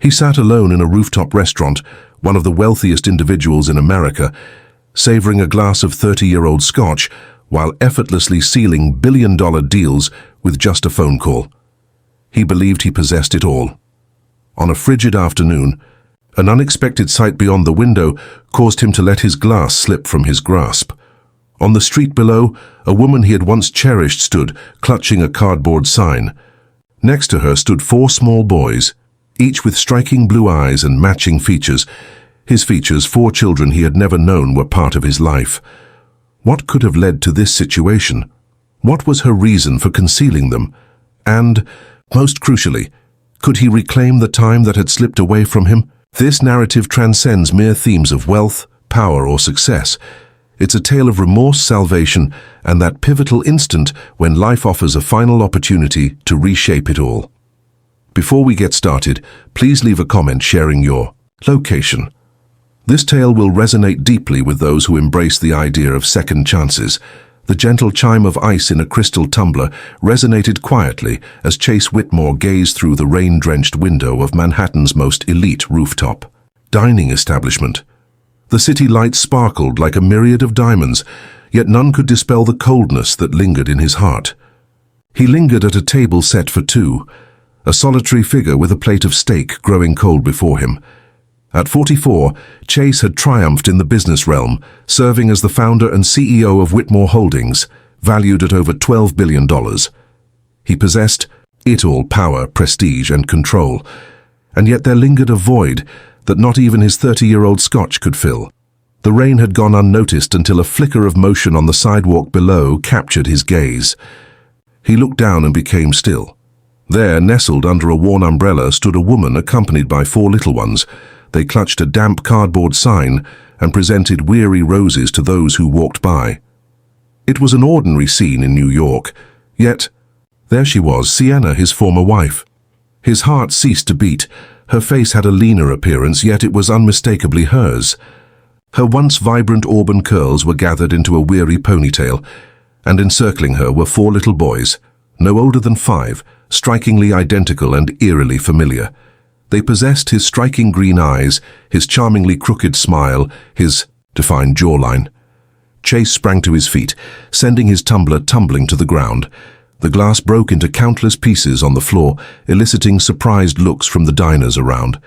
He sat alone in a rooftop restaurant, one of the wealthiest individuals in America, savoring a glass of 30-year-old scotch while effortlessly sealing billion-dollar deals with just a phone call. He believed he possessed it all. On a frigid afternoon, an unexpected sight beyond the window caused him to let his glass slip from his grasp. On the street below, a woman he had once cherished stood, clutching a cardboard sign. Next to her stood 4 small boys, each with striking blue eyes and matching features. His features, 4 children he had never known, were part of his life. What could have led to this situation? What was her reason for concealing them? And, most crucially, could he reclaim the time that had slipped away from him? This narrative transcends mere themes of wealth, power, or success. It's a tale of remorse, salvation, and that pivotal instant when life offers a final opportunity to reshape it all. Before we get started, please leave a comment sharing your location. This tale will resonate deeply with those who embrace the idea of second chances. The gentle chime of ice in a crystal tumbler resonated quietly as Chase Whitmore gazed through the rain-drenched window of Manhattan's most elite rooftop dining establishment. The city lights sparkled like a myriad of diamonds, yet none could dispel the coldness that lingered in his heart. He lingered at a table set for 2, a solitary figure with a plate of steak growing cold before him. At 44, Chase had triumphed in the business realm, serving as the founder and CEO of Whitmore Holdings, valued at over $12 billion. He possessed it all: power, prestige, and control. And yet there lingered a void that not even his 30-year-old scotch could fill. The rain had gone unnoticed until a flicker of motion on the sidewalk below captured his gaze. He looked down and became still. There, nestled under a worn umbrella, stood a woman accompanied by 4 little ones. They clutched a damp cardboard sign and presented weary roses to those who walked by. It was an ordinary scene in New York, yet there she was, Sienna, his former wife. His heart ceased to beat. Her face had a leaner appearance, yet it was unmistakably hers. Her once vibrant auburn curls were gathered into a weary ponytail, and encircling her were 4 little boys, no older than 5, strikingly identical and eerily familiar. They possessed his striking green eyes, his charmingly crooked smile, his defined jawline. Chase sprang to his feet, sending his tumbler tumbling to the ground. The glass broke into countless pieces on the floor, eliciting surprised looks from the diners around.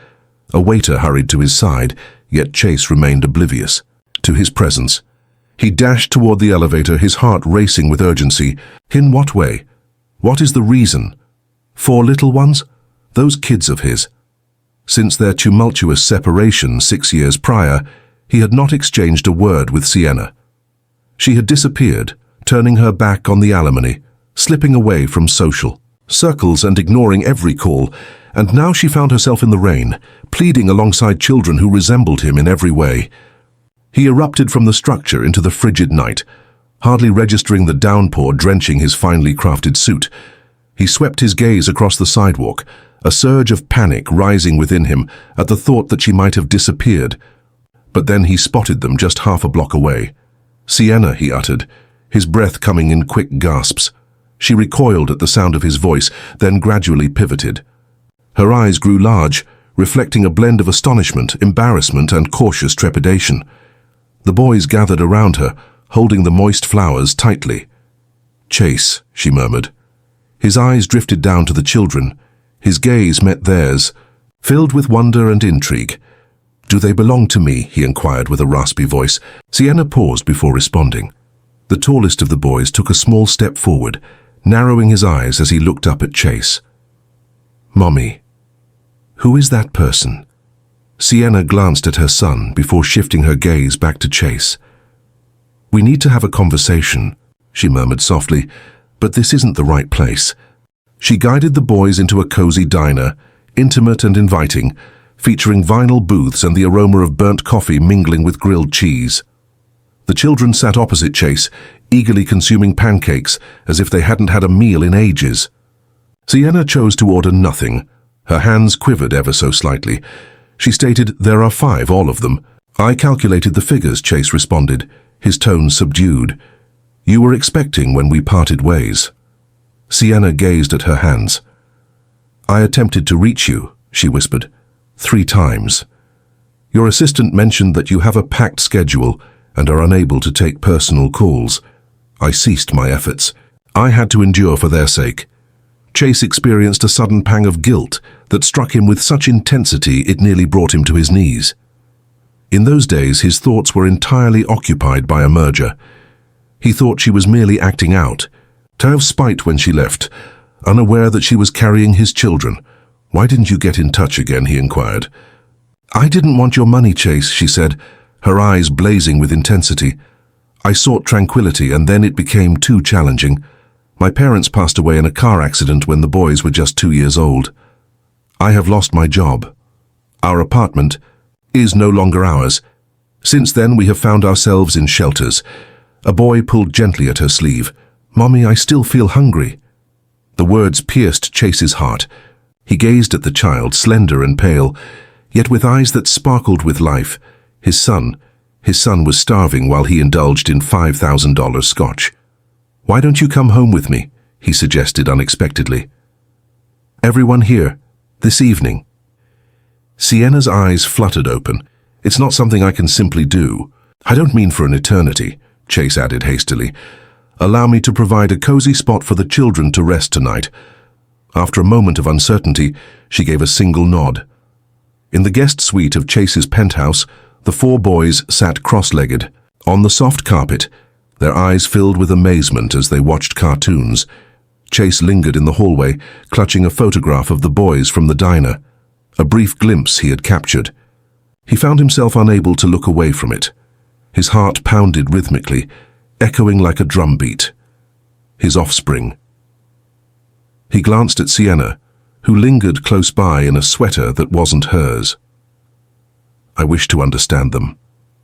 A waiter hurried to his side, yet Chase remained oblivious to his presence. He dashed toward the elevator, his heart racing with urgency. In what way? What is the reason? 4 little ones? Those kids of his. Since their tumultuous separation 6 years prior, he had not exchanged a word with Sienna. She had disappeared, turning her back on the alimony, slipping away from social circles and ignoring every call, and now she found herself in the rain, pleading alongside children who resembled him in every way. He erupted from the structure into the frigid night, hardly registering the downpour drenching his finely crafted suit. He swept his gaze across the sidewalk, a surge of panic rising within him at the thought that she might have disappeared. But then he spotted them just half a block away. "Sienna," he uttered, his breath coming in quick gasps. She recoiled at the sound of his voice, then gradually pivoted. Her eyes grew large, reflecting a blend of astonishment, embarrassment, and cautious trepidation. The boys gathered around her, holding the moist flowers tightly. "Chase," she murmured. His eyes drifted down to the children. His gaze met theirs, filled with wonder and intrigue. "Do they belong to me?" he inquired with a raspy voice. Sienna paused before responding. The tallest of the boys took a small step forward, narrowing his eyes as he looked up at Chase. "Mommy, who is that person?" Sienna glanced at her son before shifting her gaze back to Chase. "We need to have a conversation," she murmured softly, "but this isn't the right place." She guided the boys into a cozy diner, intimate and inviting, featuring vinyl booths and the aroma of burnt coffee mingling with grilled cheese. The children sat opposite Chase, eagerly consuming pancakes as if they hadn't had a meal in ages. Sienna chose to order nothing. Her hands quivered ever so slightly. She stated, "There are 5, all of them." "I calculated the figures," Chase responded, his tone subdued. "You were expecting when we parted ways." Sienna gazed at her hands. "I attempted to reach you," she whispered. 3 times. Your assistant mentioned that you have a packed schedule and are unable to take personal calls. I ceased my efforts. I had to endure for their sake. Chase experienced a sudden pang of guilt that struck him with such intensity it nearly brought him to his knees. In those days, his thoughts were entirely occupied by a merger. He thought she was merely acting out, to have spite when she left, unaware that she was carrying his children. "Why didn't you get in touch again?" he inquired. "I didn't want your money, Chase," she said, her eyes blazing with intensity. "I sought tranquility, and then it became too challenging. My parents passed away in a car accident when the boys were just 2 years old. I have lost my job. Our apartment is no longer ours. Since then, we have found ourselves in shelters." A boy pulled gently at her sleeve. "Mommy, I still feel hungry." The words pierced Chase's heart. He gazed at the child, slender and pale, yet with eyes that sparkled with life. His son was starving while he indulged in $5,000 scotch. "Why don't you come home with me?" he suggested unexpectedly. "Everyone here, this evening." Sienna's eyes fluttered open. "It's not something I can simply do." "I don't mean for an eternity," Chase added hastily. "Allow me to provide a cozy spot for the children to rest tonight." After a moment of uncertainty, she gave a single nod. In the guest suite of Chase's penthouse, the 4 boys sat cross-legged, on the soft carpet, their eyes filled with amazement as they watched cartoons. Chase lingered in the hallway, clutching a photograph of the boys from the diner, a brief glimpse he had captured. He found himself unable to look away from it. His heart pounded rhythmically, echoing like a drumbeat. His offspring. He glanced at Sienna, who lingered close by in a sweater that wasn't hers. "I wish to understand them,"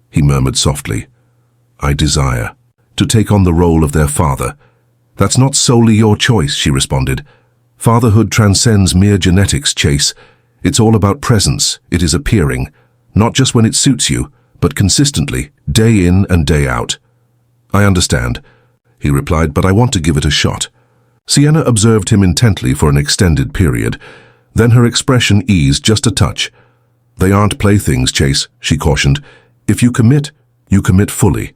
he murmured softly. "I desire to take on the role of their father." "That's not solely your choice," she responded. "Fatherhood transcends mere genetics, Chase. It's all about presence. It is appearing, not just when it suits you, but consistently, day in and day out." "I understand," he replied, "but I want to give it a shot." Sienna observed him intently for an extended period. Then her expression eased just a touch. "They aren't playthings, Chase," she cautioned. "If you commit fully."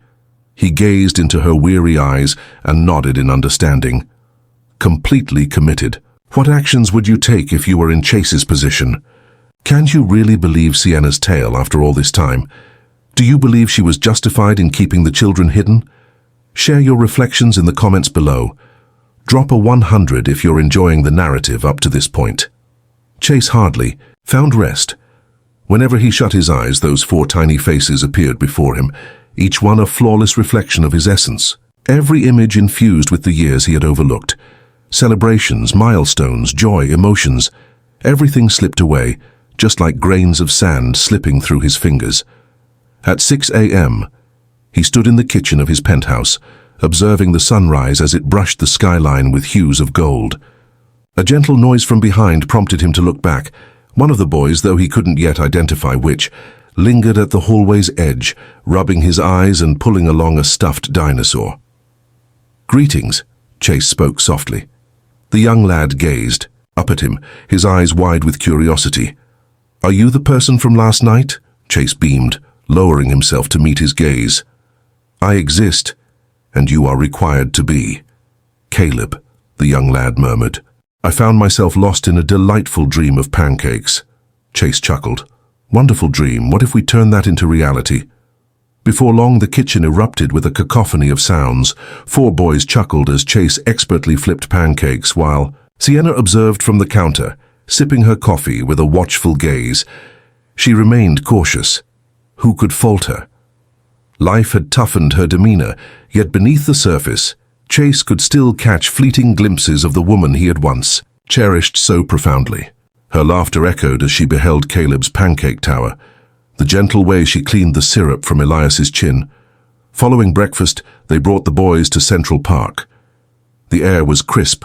He gazed into her weary eyes and nodded in understanding. "Completely committed. What actions would you take if you were in Chase's position?" "Can you really believe Sienna's tale after all this time? Do you believe she was justified in keeping the children hidden? Share your reflections in the comments below. Drop a 100 if you're enjoying the narrative up to this point. Chase hardly found rest. Whenever he shut his eyes, those 4 tiny faces appeared before him, each one a flawless reflection of his essence, every image infused with the years he had overlooked. Celebrations, milestones, joy, emotions, everything slipped away, just like grains of sand slipping through his fingers. At 6 a.m., he stood in the kitchen of his penthouse, observing the sunrise as it brushed the skyline with hues of gold. A gentle noise from behind prompted him to look back. One of the boys, though he couldn't yet identify which, lingered at the hallway's edge, rubbing his eyes and pulling along a stuffed dinosaur. "Greetings," Chase spoke softly. The young lad gazed up at him, his eyes wide with curiosity. "Are you the person from last night?" Chase beamed, lowering himself to meet his gaze. "I exist, and you are required to be." "Caleb," the young lad murmured. "I found myself lost in a delightful dream of pancakes." Chase chuckled. "Wonderful dream. What if we turn that into reality?" Before long, the kitchen erupted with a cacophony of sounds. 4 boys chuckled as Chase expertly flipped pancakes while Sienna observed from the counter, sipping her coffee with a watchful gaze. She remained cautious. Who could fault her? Life had toughened her demeanor, yet beneath the surface, Chase could still catch fleeting glimpses of the woman he had once cherished so profoundly. Her laughter echoed as she beheld Caleb's pancake tower, the gentle way she cleaned the syrup from Elias's chin. Following breakfast, they brought the boys to Central Park. The air was crisp,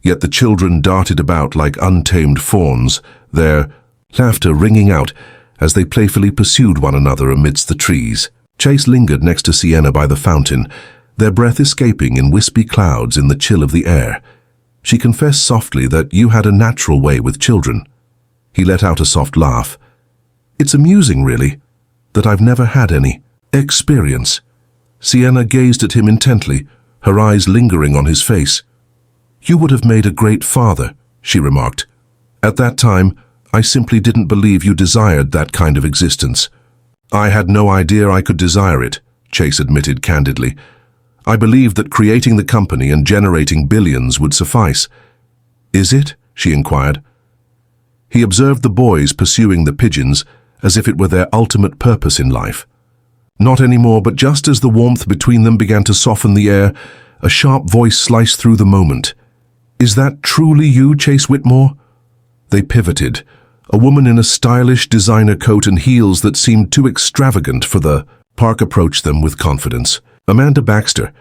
yet the children darted about like untamed fawns, their laughter ringing out as they playfully pursued one another amidst the trees. Chase lingered next to Sienna by the fountain, their breath escaping in wispy clouds in the chill of the air. She confessed softly that you had a natural way with children. He let out a soft laugh, It's amusing, really, that I've never had any experience. Sienna gazed at him intently, her eyes lingering on his face. You would have made a great father, she remarked. At that time, I simply didn't believe you desired that kind of existence. I had no idea I could desire it, Chase admitted candidly. I believed that creating the company and generating billions would suffice. Is it? She inquired. He observed the boys pursuing the pigeons as if it were their ultimate purpose in life. Not anymore, but just as the warmth between them began to soften the air, a sharp voice sliced through the moment. Is that truly you, Chase Whitmore? They pivoted. A woman in a stylish designer coat and heels that seemed too extravagant for the park approached them with confidence. Amanda Baxter,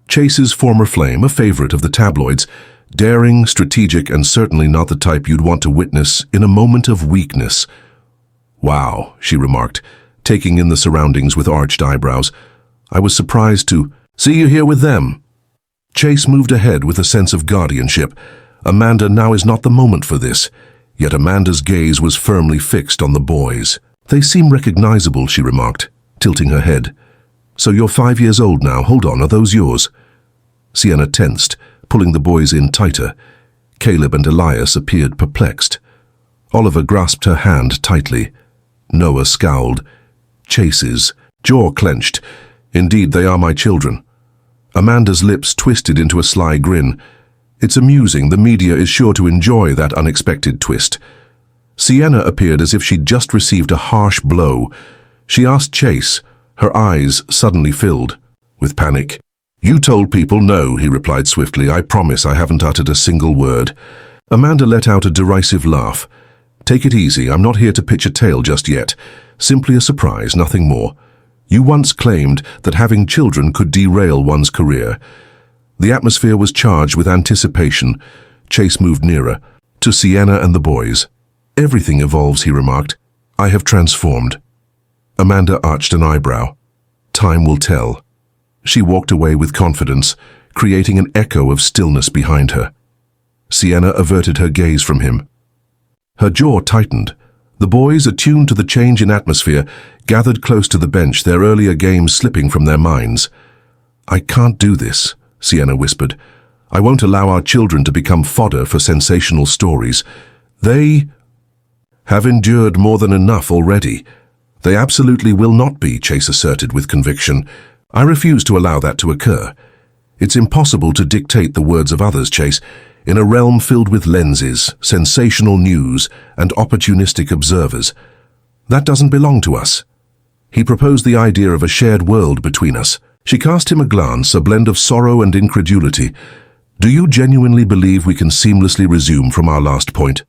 Chase's former flame, a favorite of the tabloids, daring, strategic, and certainly not the type you'd want to witness in a moment of weakness. Wow, she remarked, taking in the surroundings with arched eyebrows. I was surprised to see you here with them. Chase moved ahead with a sense of guardianship. Amanda, now is not the moment for this. Yet Amanda's gaze was firmly fixed on the boys. They seem recognizable, she remarked, tilting her head. So you're 5 years old now. Hold on, are those yours? Sienna tensed, pulling the boys in tighter. Caleb and Elias appeared perplexed. Oliver grasped her hand tightly. Noah scowled. Chase's jaw clenched. Indeed, they are my children. Amanda's lips twisted into a sly grin. It's amusing, the media is sure to enjoy that unexpected twist. Sienna appeared as if she'd just received a harsh blow. She asked Chase, her eyes suddenly filled with panic. You told people no, he replied swiftly. I promise I haven't uttered a single word. Amanda let out a derisive laugh. Take it easy, I'm not here to pitch a tale just yet. Simply a surprise, nothing more. You once claimed that having children could derail one's career. The atmosphere was charged with anticipation. Chase moved nearer, to Sienna and the boys. Everything evolves, he remarked. I have transformed. Amanda arched an eyebrow. Time will tell. She walked away with confidence, creating an echo of stillness behind her. Sienna averted her gaze from him. Her jaw tightened. The boys, attuned to the change in atmosphere, gathered close to the bench, their earlier games slipping from their minds. I can't do this, Sienna whispered. I won't allow our children to become fodder for sensational stories. They have endured more than enough already. They absolutely will not be, Chase asserted with conviction. I refuse to allow that to occur. It's impossible to dictate the words of others, Chase. In a realm filled with lenses, sensational news, and opportunistic observers. That doesn't belong to us. He proposed the idea of a shared world between us. She cast him a glance, a blend of sorrow and incredulity. Do you genuinely believe we can seamlessly resume from our last point?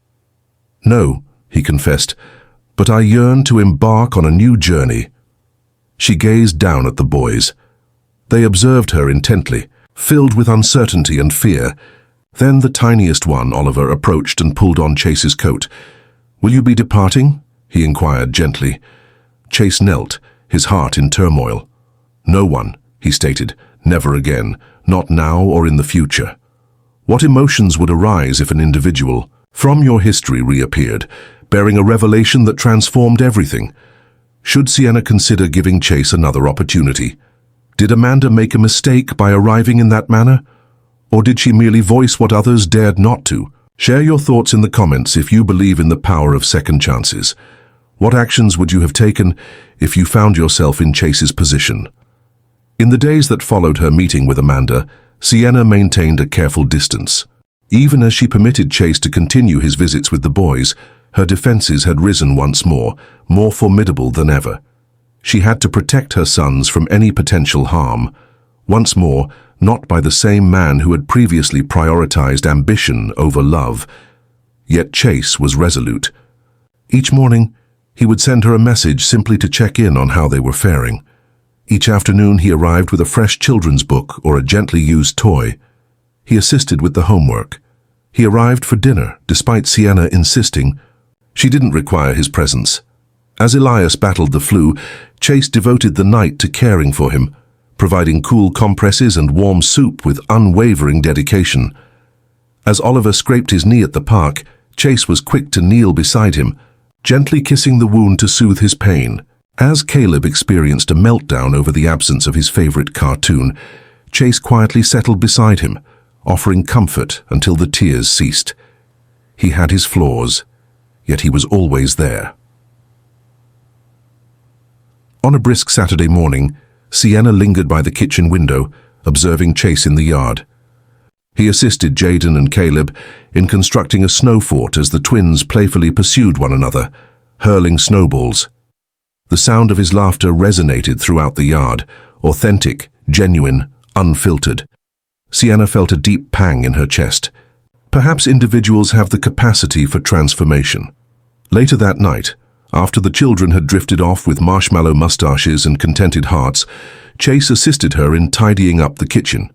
No, he confessed, but I yearn to embark on a new journey. She gazed down at the boys. They observed her intently, filled with uncertainty and fear. Then the tiniest one, Oliver, approached and pulled on Chase's coat. Will you be departing? He inquired gently. Chase knelt, his heart in turmoil. No one, he stated, never again, not now or in the future. What emotions would arise if an individual from your history reappeared, bearing a revelation that transformed everything? Should Sienna consider giving Chase another opportunity? Did Amanda make a mistake by arriving in that manner? Or did she merely voice what others dared not to? Share your thoughts in the comments if you believe in the power of second chances. What actions would you have taken if you found yourself in Chase's position? In the days that followed her meeting with Amanda, Sienna maintained a careful distance. Even as she permitted Chase to continue his visits with the boys, her defenses had risen once more formidable than ever. She had to protect her sons from any potential harm. Once more, not by the same man who had previously prioritized ambition over love. Yet Chase was resolute. Each morning, he would send her a message simply to check in on how they were faring. Each afternoon he arrived with a fresh children's book or a gently used toy. He assisted with the homework. He arrived for dinner, despite Sienna insisting. She didn't require his presence. As Elias battled the flu, Chase devoted the night to caring for him, providing cool compresses and warm soup with unwavering dedication. As Oliver scraped his knee at the park, Chase was quick to kneel beside him, gently kissing the wound to soothe his pain. As Caleb experienced a meltdown over the absence of his favorite cartoon, Chase quietly settled beside him, offering comfort until the tears ceased. He had his flaws, yet he was always there. On a brisk Saturday morning, Sienna lingered by the kitchen window, observing Chase in the yard. He assisted Jaden and Caleb in constructing a snow fort as the twins playfully pursued one another, hurling snowballs. The sound of his laughter resonated throughout the yard, authentic, genuine, unfiltered. Sienna felt a deep pang in her chest. Perhaps individuals have the capacity for transformation. Later that night, after the children had drifted off with marshmallow mustaches and contented hearts, Chase assisted her in tidying up the kitchen.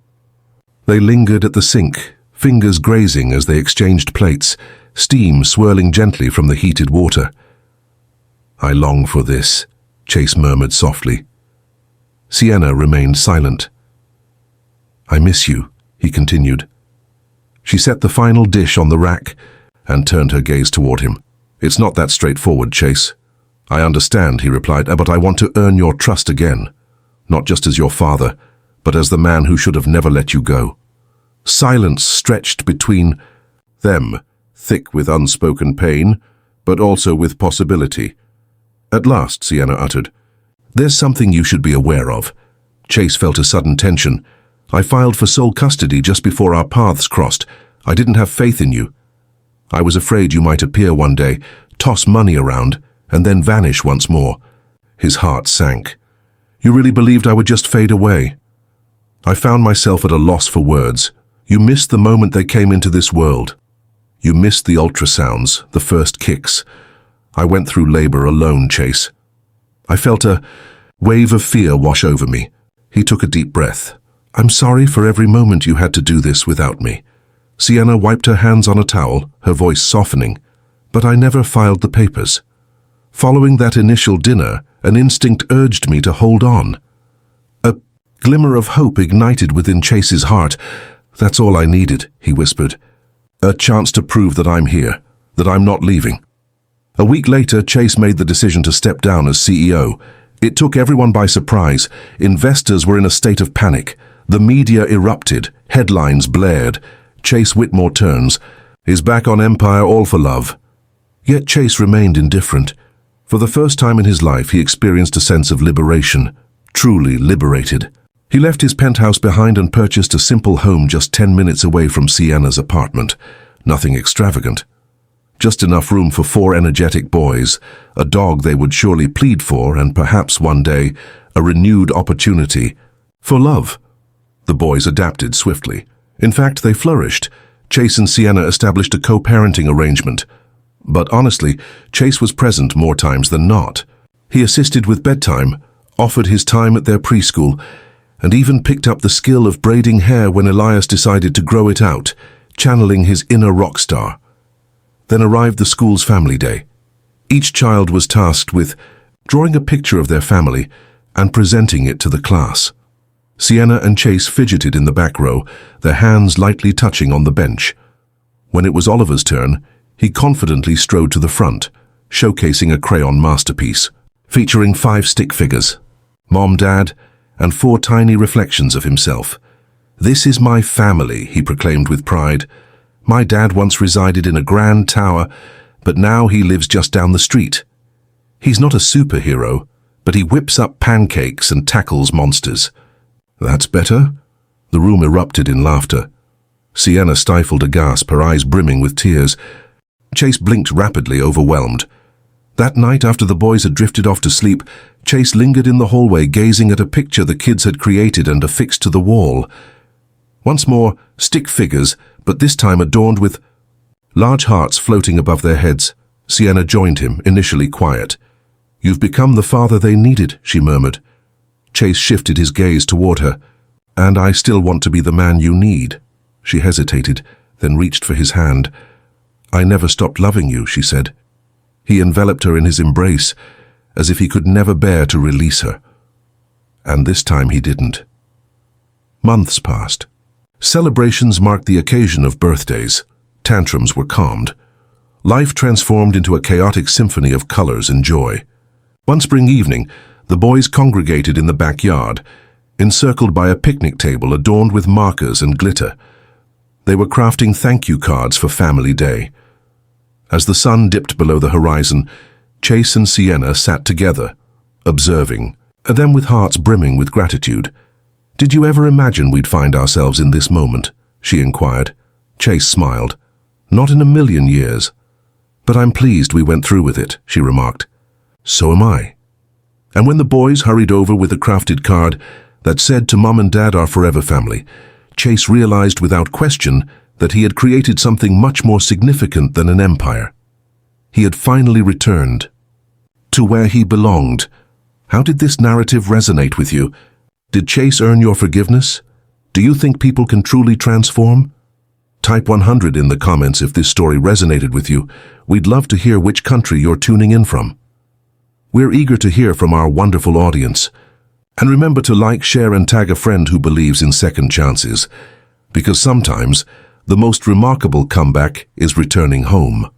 They lingered at the sink, fingers grazing as they exchanged plates, steam swirling gently from the heated water. "I long for this," Chase murmured softly. Sienna remained silent. "I miss you," he continued. She set the final dish on the rack and turned her gaze toward him. "It's not that straightforward, Chase. I understand," he replied, "but I want to earn your trust again, not just as your father, but as the man who should have never let you go." Silence stretched between them, thick with unspoken pain, but also with possibility. At last, Sienna uttered, "There's something you should be aware of." Chase felt a sudden tension. "I filed for sole custody just before our paths crossed. I didn't have faith in you. I was afraid you might appear one day, toss money around, and then vanish once more." His heart sank. "You really believed I would just fade away?" "I found myself at a loss for words. You missed the moment they came into this world. You missed the ultrasounds, the first kicks. I went through labor alone, Chase." I felt a wave of fear wash over me. He took a deep breath. "I'm sorry for every moment you had to do this without me." Sienna wiped her hands on a towel, her voice softening. "But I never filed the papers. Following that initial dinner, an instinct urged me to hold on." A glimmer of hope ignited within Chase's heart. "That's all I needed," he whispered. "A chance to prove that I'm here, that I'm not leaving." A week later, Chase made the decision to step down as CEO. It took everyone by surprise. Investors were in a state of panic. The media erupted. Headlines blared. "Chase Whitmore turns. Is back on Empire all for love." Yet Chase remained indifferent. For the first time in his life, he experienced a sense of liberation. Truly liberated. He left his penthouse behind and purchased a simple home just 10 minutes away from Sienna's apartment. Nothing extravagant. Just enough room for 4 energetic boys, a dog they would surely plead for, and perhaps one day, a renewed opportunity for love. The boys adapted swiftly. In fact, they flourished. Chase and Sienna established a co-parenting arrangement. But honestly, Chase was present more times than not. He assisted with bedtime, offered his time at their preschool, and even picked up the skill of braiding hair when Elias decided to grow it out, channeling his inner rock star. Then arrived the school's family day. Each child was tasked with drawing a picture of their family and presenting it to the class. Sienna and Chase fidgeted in the back row, their hands lightly touching on the bench. When it was Oliver's turn, he confidently strode to the front, showcasing a crayon masterpiece, featuring 5 stick figures, Mom, Dad, and 4 tiny reflections of himself. "This is my family," he proclaimed with pride. "My dad once resided in a grand tower, but now he lives just down the street. He's not a superhero, but he whips up pancakes and tackles monsters." "That's better?" The room erupted in laughter. Sienna stifled a gasp, her eyes brimming with tears. Chase blinked rapidly, overwhelmed. That night, after the boys had drifted off to sleep, Chase lingered in the hallway, gazing at a picture the kids had created and affixed to the wall. Once more, stick figures, but this time adorned with large hearts floating above their heads. Sienna joined him, initially quiet. "You've become the father they needed," she murmured. Chase shifted his gaze toward her. "And I still want to be the man you need." She hesitated, then reached for his hand. "I never stopped loving you," she said. He enveloped her in his embrace, as if he could never bear to release her. And this time he didn't. Months passed. Celebrations marked the occasion of birthdays. Tantrums were calmed. Life transformed into a chaotic symphony of colors and joy. One spring evening, the boys congregated in the backyard, encircled by a picnic table adorned with markers and glitter. They were crafting thank you cards for Family Day. As the sun dipped below the horizon, Chase and Sienna sat together, observing, and then with hearts brimming with gratitude. "Did you ever imagine we'd find ourselves in this moment?" she inquired. Chase smiled. "Not in a million years. But I'm pleased we went through with it," she remarked. "So am I." And when the boys hurried over with a crafted card that said, "To Mom and Dad, our forever family," Chase realized without question that he had created something much more significant than an empire. He had finally returned to where he belonged. How did this narrative resonate with you? Did Chase earn your forgiveness? Do you think people can truly transform? Type 100 in the comments if this story resonated with you. We'd love to hear which country you're tuning in from. We're eager to hear from our wonderful audience. And remember to like, share, and tag a friend who believes in second chances, because sometimes the most remarkable comeback is returning home.